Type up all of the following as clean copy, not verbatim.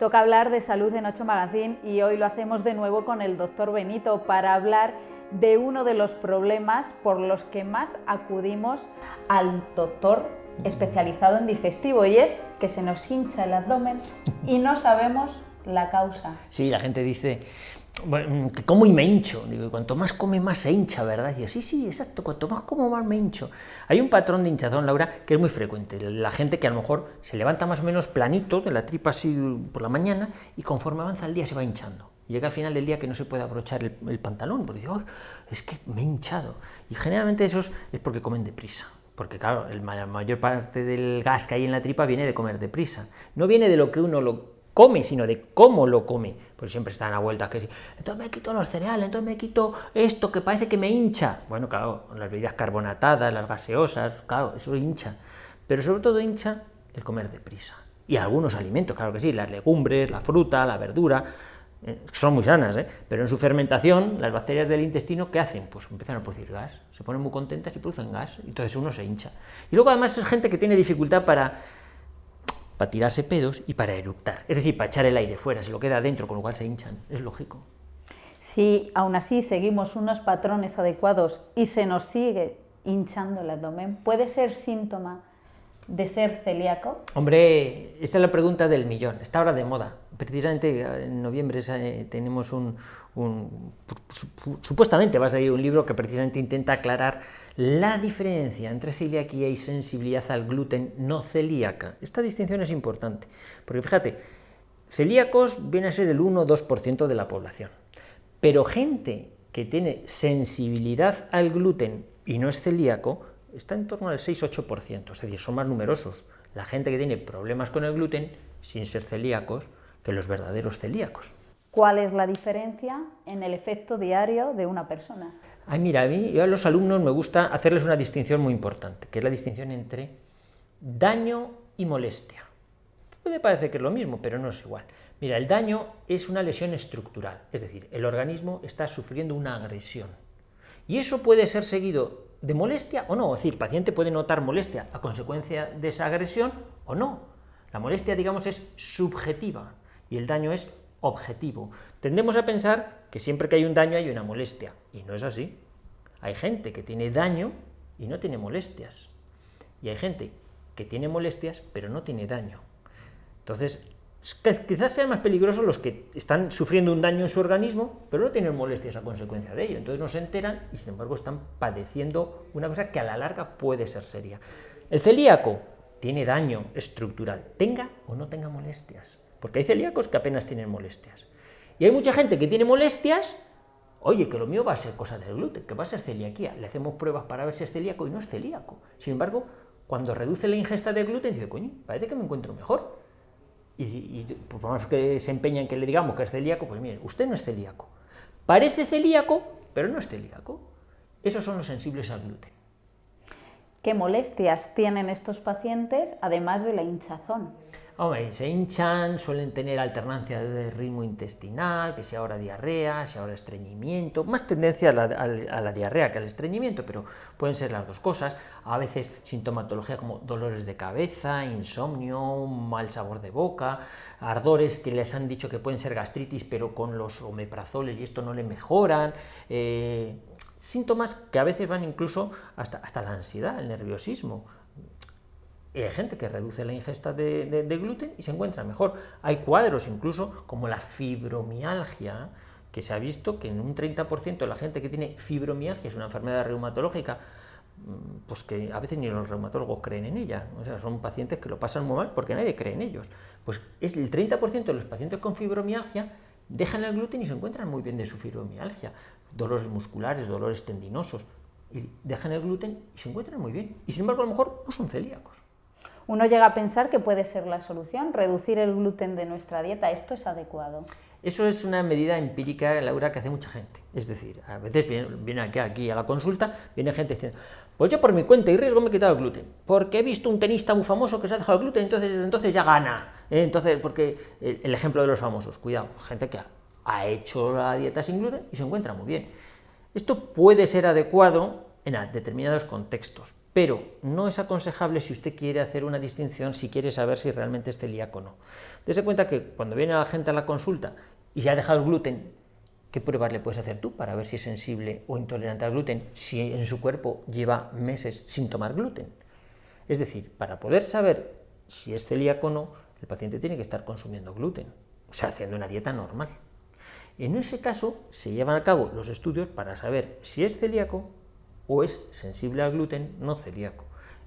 Toca hablar de salud en 8 Magazine y hoy lo hacemos de nuevo con el doctor Benito para hablar de uno de los problemas por los que más acudimos al doctor especializado en digestivo, y es que se nos hincha el abdomen y no sabemos la causa. Sí, la gente dice, bueno, que como y me hincho. Digo, cuanto más come más se hincha, ¿verdad? Y yo, sí, exacto, cuanto más como más me hincho. Hay un patrón de hinchazón, Laura, que es muy frecuente. La gente que a lo mejor se levanta más o menos planito, de la tripa así por la mañana, y conforme avanza el día se va hinchando. Llega al final del día que no se puede abrochar el pantalón, porque dice, oh, es que me he hinchado. Y generalmente eso es porque comen deprisa. Porque claro, la mayor parte del gas que hay en la tripa viene de comer deprisa. No viene de lo que uno lo come, sino de cómo lo come. Pues siempre están a vueltas que sí, entonces me quito los cereales, entonces me quito esto que parece que me hincha. Bueno, claro, las bebidas carbonatadas, las gaseosas, claro, eso hincha. Pero sobre todo hincha el comer deprisa. Y algunos alimentos, claro que sí, las legumbres, la fruta, la verdura, son muy sanas, pero en su fermentación, las bacterias del intestino, ¿qué hacen? Pues empiezan a producir gas, se ponen muy contentas y producen gas, y entonces uno se hincha. Y luego además es gente que tiene dificultad para tirarse pedos y para eructar, es decir, para echar el aire fuera, se lo queda adentro, con lo cual se hinchan, es lógico. Si aún así seguimos unos patrones adecuados y se nos sigue hinchando el abdomen, ¿puede ser síntoma de ser celíaco? Hombre, esa es la pregunta del millón, está ahora de moda. Precisamente en noviembre tenemos supuestamente va a salir un libro que precisamente intenta aclarar la diferencia entre celiaquía y sensibilidad al gluten no celíaca. Esta distinción es importante, porque fíjate, celíacos viene a ser el 1 o 2% de la población, pero gente que tiene sensibilidad al gluten y no es celíaco está en torno al 6-8%, es decir, son más numerosos la gente que tiene problemas con el gluten sin ser celíacos que los verdaderos celíacos. ¿Cuál es la diferencia en el efecto diario de una persona? Ay, mira, yo a los alumnos me gusta hacerles una distinción muy importante, que es la distinción entre daño y molestia. Puede parecer que es lo mismo, pero no es igual. Mira, el daño es una lesión estructural, es decir, el organismo está sufriendo una agresión. Y eso puede ser seguido de molestia o no, es decir, el paciente puede notar molestia a consecuencia de esa agresión o no. La molestia, digamos, es subjetiva y el daño es objetivo. Tendemos a pensar que siempre que hay un daño hay una molestia, y no es así. Hay gente que tiene daño y no tiene molestias, y hay gente que tiene molestias pero no tiene daño. Entonces, quizás sean más peligrosos los que están sufriendo un daño en su organismo, pero no tienen molestias a consecuencia de ello. Entonces no se enteran y, sin embargo, están padeciendo una cosa que a la larga puede ser seria. El celíaco tiene daño estructural, tenga o no tenga molestias, porque hay celíacos que apenas tienen molestias. Y hay mucha gente que tiene molestias, oye, que lo mío va a ser cosa del gluten, que va a ser celiaquía. Le hacemos pruebas para ver si es celíaco y no es celíaco. Sin embargo, cuando reduce la ingesta de gluten, dice, coño, parece que me encuentro mejor. Y por más que se empeña en que le digamos que es celíaco, pues mire, usted no es celíaco. Parece celíaco, pero no es celíaco. Esos son los sensibles al gluten. ¿Qué molestias tienen estos pacientes, además de la hinchazón? Hombre, se hinchan, suelen tener alternancia de ritmo intestinal, que sea ahora diarrea, sea ahora estreñimiento, más tendencia a la diarrea que al estreñimiento, pero pueden ser las dos cosas. A veces sintomatología como dolores de cabeza, insomnio, mal sabor de boca, ardores que les han dicho que pueden ser gastritis, pero con los omeprazoles y esto no le mejoran, síntomas que a veces van incluso hasta la ansiedad, el nerviosismo. Y hay gente que reduce la ingesta de gluten y se encuentra mejor. Hay cuadros incluso como la fibromialgia, que se ha visto que en un 30% de la gente que tiene fibromialgia, es una enfermedad reumatológica, pues que a veces ni los reumatólogos creen en ella. O sea, son pacientes que lo pasan muy mal porque nadie cree en ellos. Pues es el 30% de los pacientes con fibromialgia dejan el gluten y se encuentran muy bien de su fibromialgia. Dolores musculares, dolores tendinosos, y dejan el gluten y se encuentran muy bien. Y sin embargo, a lo mejor no son celíacos. Uno llega a pensar que puede ser la solución, reducir el gluten de nuestra dieta. ¿Esto es adecuado? Eso es una medida empírica, Laura, que hace mucha gente. Es decir, a veces viene aquí a la consulta, viene gente diciendo, pues yo por mi cuenta y riesgo me he quitado el gluten, porque he visto un tenista muy famoso que se ha dejado el gluten, entonces ya gana. Entonces, porque el ejemplo de los famosos, cuidado, gente que ha hecho la dieta sin gluten y se encuentra muy bien. Esto puede ser adecuado en determinados contextos, pero no es aconsejable si usted quiere hacer una distinción, si quiere saber si realmente es celíaco o no. Dese cuenta que cuando viene la gente a la consulta y ya ha dejado el gluten, ¿qué pruebas le puedes hacer tú para ver si es sensible o intolerante al gluten si en su cuerpo lleva meses sin tomar gluten? Es decir, para poder saber si es celíaco o no, el paciente tiene que estar consumiendo gluten, o sea, haciendo una dieta normal. En ese caso se llevan a cabo los estudios para saber si es celíaco o es sensible al gluten no celíaco.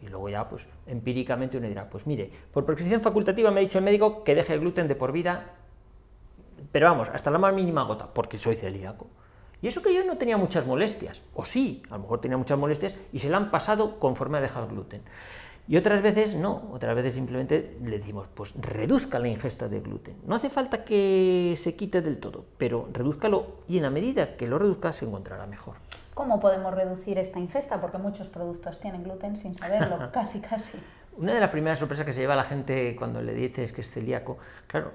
Y luego ya, pues, empíricamente uno dirá, pues mire, por prescripción facultativa me ha dicho el médico que deje el gluten de por vida, pero vamos, hasta la más mínima gota, porque soy celíaco. Y eso que yo no tenía muchas molestias, o sí, a lo mejor tenía muchas molestias y se la han pasado conforme ha dejado el gluten. Y otras veces no, otras veces simplemente le decimos, pues reduzca la ingesta de gluten. No hace falta que se quite del todo, pero redúzcalo y en la medida que lo reduzca se encontrará mejor. ¿Cómo podemos reducir esta ingesta? Porque muchos productos tienen gluten sin saberlo, casi. Una de las primeras sorpresas que se lleva la gente cuando le dices que es celíaco, claro,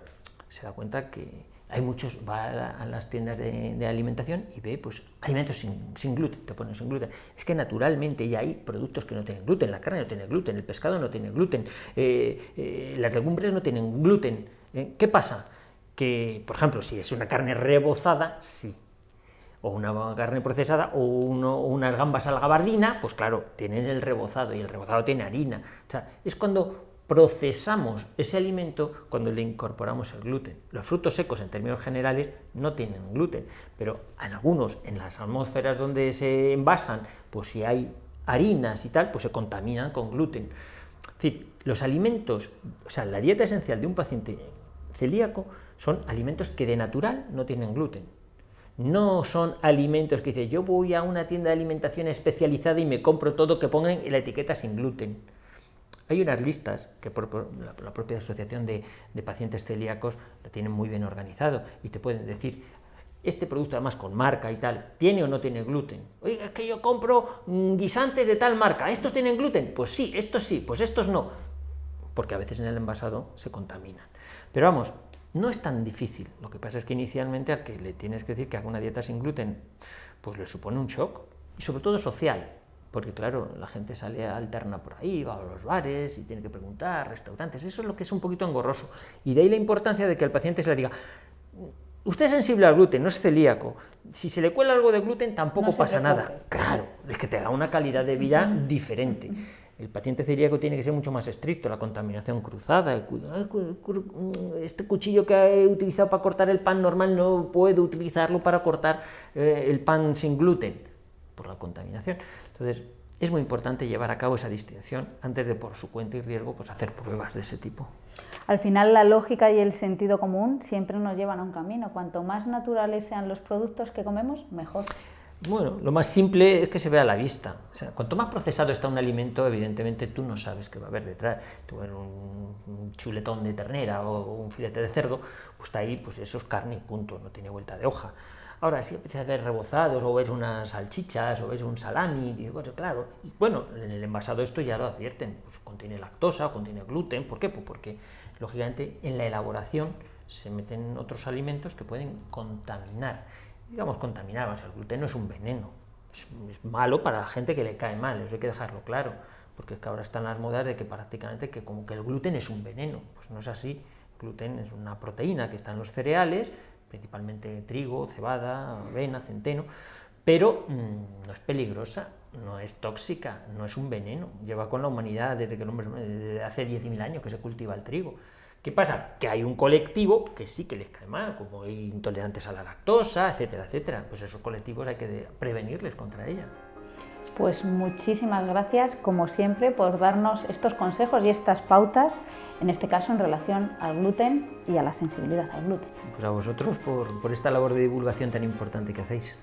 se da cuenta que hay muchos, va a las tiendas de alimentación y ve pues alimentos sin gluten, te ponen sin gluten. Es que naturalmente ya hay productos que no tienen gluten, la carne no tiene gluten, el pescado no tiene gluten, las legumbres no tienen gluten. ¿Qué pasa? Que, por ejemplo, si es una carne rebozada, sí, o una carne procesada, o unas gambas a la gabardina, pues claro, tienen el rebozado, y el rebozado tiene harina. O sea, es cuando procesamos ese alimento cuando le incorporamos el gluten. Los frutos secos, en términos generales, no tienen gluten, pero en algunos, en las atmósferas donde se envasan, pues si hay harinas y tal, pues se contaminan con gluten. Es decir, los alimentos, o sea, la dieta esencial de un paciente celíaco son alimentos que de natural no tienen gluten. No son alimentos que dice, yo voy a una tienda de alimentación especializada y me compro todo que pongan en la etiqueta sin gluten. Hay unas listas que la propia asociación de pacientes celíacos lo tienen muy bien organizado y te pueden decir, este producto además con marca y tal, ¿tiene o no tiene gluten? Oiga, es que yo compro guisantes de tal marca, ¿estos tienen gluten? Pues sí, pues estos no, porque a veces en el envasado se contaminan. Pero vamos, no es tan difícil, lo que pasa es que inicialmente al que le tienes que decir que haga una dieta sin gluten, pues le supone un shock, y sobre todo social. Porque claro, la gente sale alterna por ahí, va a los bares y tiene que preguntar, restaurantes, eso es lo que es un poquito engorroso. Y de ahí la importancia de que el paciente se le diga, usted es sensible al gluten, no es celíaco, si se le cuela algo de gluten tampoco pasa nada. Claro, es que te da una calidad de vida diferente. El paciente celíaco tiene que ser mucho más estricto, la contaminación cruzada, este cuchillo que he utilizado para cortar el pan normal no puedo utilizarlo para cortar el pan sin gluten, por la contaminación. Entonces, es muy importante llevar a cabo esa distinción antes de, por su cuenta y riesgo, pues hacer pruebas de ese tipo. Al final, la lógica y el sentido común siempre nos llevan a un camino. Cuanto más naturales sean los productos que comemos, mejor. Bueno, lo más simple es que se vea a la vista. O sea, cuanto más procesado está un alimento, evidentemente tú no sabes qué va a haber detrás. Tú ves un chuletón de ternera o un filete de cerdo, pues está ahí, pues eso es carne y punto, no tiene vuelta de hoja. Ahora, si empiezas a ver rebozados, o ves unas salchichas, o ves un salami, digo, claro, bueno, en el envasado esto ya lo advierten, pues contiene lactosa, contiene gluten, ¿por qué? Pues porque, lógicamente, en la elaboración se meten otros alimentos que pueden contaminar. Digamos, contaminar, o sea, el gluten no es un veneno, es malo para la gente que le cae mal, eso hay que dejarlo claro, porque es que ahora están las modas de que prácticamente que como que el gluten es un veneno, pues no es así, el gluten es una proteína que está en los cereales, principalmente trigo, cebada, avena, centeno, pero no es peligrosa, no es tóxica, no es un veneno, lleva con la humanidad desde que el hombre, desde hace 10.000 años que se cultiva el trigo. ¿Qué pasa? Que hay un colectivo que sí que les cae mal, como hay intolerantes a la lactosa, etcétera, etcétera. Pues esos colectivos hay que prevenirles contra ella. Pues muchísimas gracias, como siempre, por darnos estos consejos y estas pautas, en este caso en relación al gluten y a la sensibilidad al gluten. Pues a vosotros por esta labor de divulgación tan importante que hacéis.